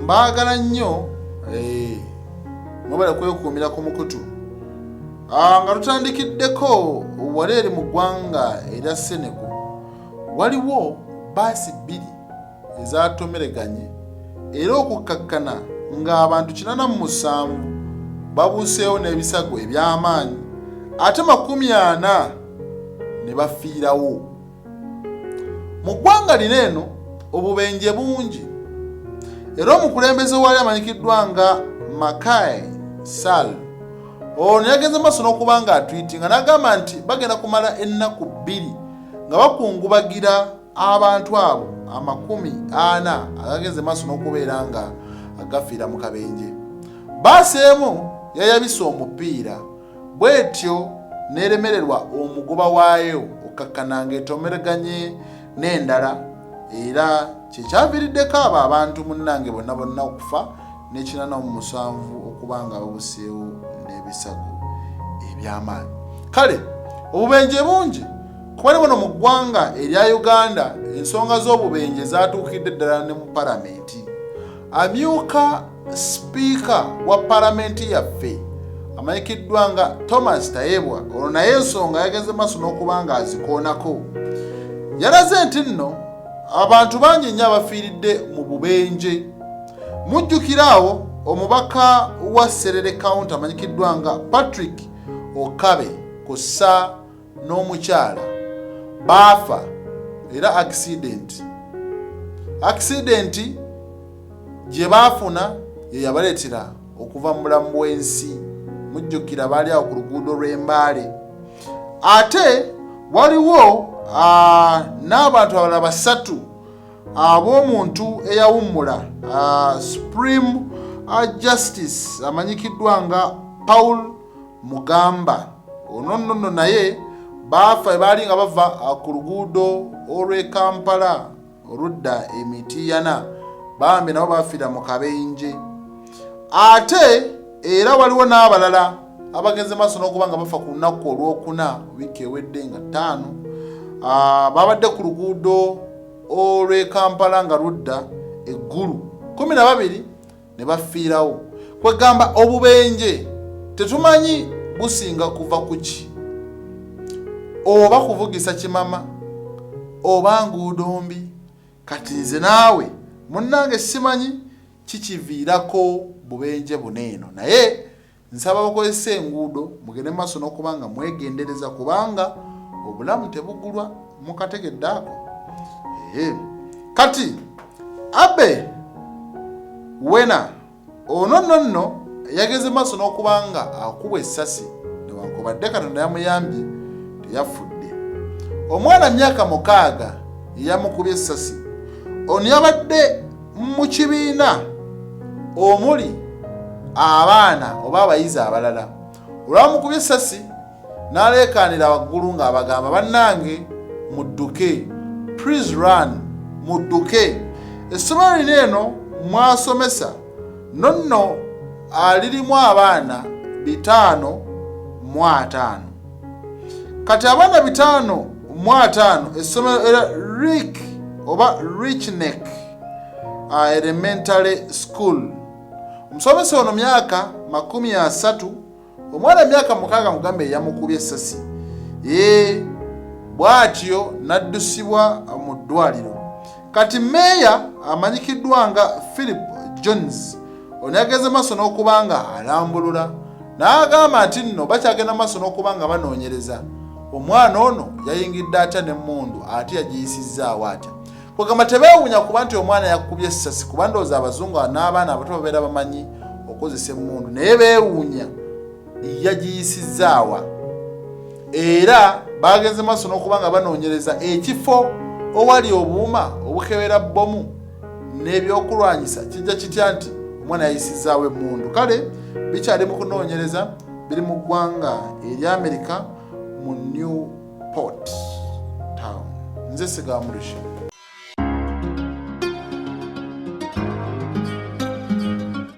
Mbaagala nnyo mubala kwekuumira ku mukutu. Nga tutandikiddeko wali eri mu ggwanga erya Senegal waliwo baasi bbiri ezatomereganye era okukkakkana ng'abantu 47 babuuseewo n'ebisago eby'amaanyi ate 40 ne bafiirawo. Mu ggwanga lino eno obubenje bungi era omukulembeze wali amanyikiddwa nga Makai Sall ono yagenze maaso n'okuba nga atwitinga n'agamba nti bagenda kumala ennaku 2 nga bakungubagira abantu abo 40 agagenze maaso n'okubeera nga agafiira mu kabenje. Baasi emu yayabisa omupiira bwetyo n'eremererwa omugoba waayo okkakkana ng'etomereganye n'endala era kyekyaviiriddeko abo abantu munnange bonna okufa ne87 okuba nga babuseewo n'ebisago eby'amaanyi. Kale obubenje bungi kuba ne mu ggwanga erya Uganda ensonga z'obubenje zaatuukidde ddala ne mu palamenti. Amyuka sipiika wa palamenti yaffe amanyikiddwa nga Thomas Tayebwa olwo naye ensonga yagenze maaso n'okuba nga azikoonako. Yalaze nti nno abantu bangi nnyo abafiiridde mu bubenje. Mujjukiraawo omubaka wa Serere County amanyikiddwa nga Patrick Okabe kussa n'omukyala baafa era accident gye baafuna ye yabaleetera okuva mu bulamu bw'ensi. Mujjukira baali awo ku luguudo lw'Embaale. Ate waliwo n'abantu abalala 3 ab'omuntu eyawummula Supreme Justice amanyikiddwa nga Paul Mugamba. Ono nno naye baafa baali nga bava ku luguudo olw'e Kampala oludda Emitiyana, bambi nabo baafiira mu kabenje. Ate era waliwo n'abalala abagenze maaso n'okuba nga bafa ku lunaku olwokuna wiiki ewedde nga 5 babadde ku luguudo olw'e Kampala nga ludda eggulu 12 ne bafiirawo. Kwegamba obubenje tetumanyi businga kuva ku ki, oba kuvugisa kimama oba nguudo mbi. Kati nze naawe munnange simanyi kikiviirako bubenje buneeno, naye nsaba bakozesa enguudo mugende maaso n'okuba nga mwegendereza kubanga obulamu tebugulwa mukategedde ako. Kati Abe Wena ono nno yageze maaso n'okuba nga akubwa essasi newankubadde Katonda yamuyambye teyafudde. Omwana myaka 6 yamukubye essasi. Ono yabadde mu kibiina omuli abaana oba abayizi abalala. Olwamukubye essasi n'aleekaanira waggulu ng'abagamba bannange mudduke, please run, mudduke. Essomero lino eno mwasomesa nonno lirimu abaana 505. Kati abaana 505 essomero era Richneck Elementary School. Omusomesa ono myaka 30, omwana myaka 6 mugambe yamukubye essasi. Bw'atyo n'addusibwa mu ddwaliro. Kati meeya amanyikiddwa nga Philip Jones ono yageze maaso n'okuba nga alambulula n'agamba nti nno bakyagenda maaso n'okuba nga banoonyereza omwana ono yayingidde atya n'emmundu ate yagiyisizzaawo atya. Kwegamba tebeewuunya kuba nti omwana yakubye essasi kuba ndowooza abazungu n'abaana abato babeera bamanyi okozesa emmundu, naye beewuunya yagiyisizzaawa. Era bagenze maaso n'okuba nga banoonyereza ekifo owali obuuma obukebera bbomu n'ebyokulwanyisa kijja kitya nti omwana yayisizzaawo emmundu. Kale bikyali mu kunoonyereza, biri mu ggwanga erya Amerika mu Newport Town. Nze Sigamulisha.